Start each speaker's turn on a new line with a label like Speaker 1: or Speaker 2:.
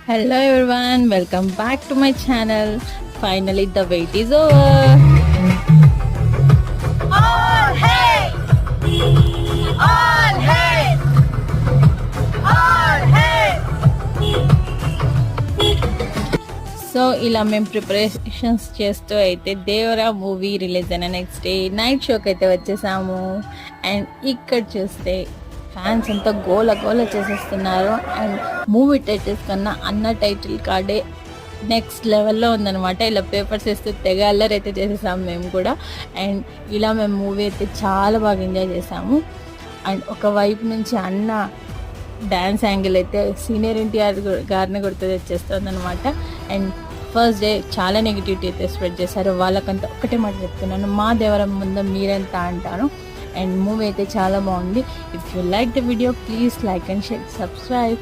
Speaker 1: Hello everyone, welcome back to my channel. Finally the wait is over.
Speaker 2: All hail! All hail! All hail!
Speaker 1: So ఇలా మేము preparations చేస్తూ అయితే Devara movie release అయిన next day night షోకి అయితే వచ్చేసాము. And ఇక్కడ చూస్తే ఫ్యాన్స్ అంతా గోల గోల చేసేస్తున్నారు. అండ్ మూవీ టైటిల్స్ కన్నా అన్న టైటిల్ కార్డే నెక్స్ట్ లెవెల్లో ఉందనమాట. ఇలా పేపర్స్ వేస్తూ తెగ అల్లరి అయితే చేసేసాము మేము కూడా. అండ్ ఇలా మేము మూవీ అయితే చాలా బాగా ఎంజాయ్ చేసాము. అండ్ ఒక వైపు నుంచి అన్న డ్యాన్స్ యాంగిల్ అయితే సీనియర్ ఎన్టీఆర్ గారిని గుర్తు తెచ్చేస్తుంది అనమాట. అండ్ ఫస్ట్ డే చాలా నెగిటివిటీ అయితే స్ప్రెడ్ చేశారు. వాళ్ళకంతా ఒకటే మాట చెప్తున్నాను, మా దేవరం ముందు మీరెంత అంటాను. అండ్ మూవీ అయితే చాలా బాగుంది. If you like the video please like and share, subscribe.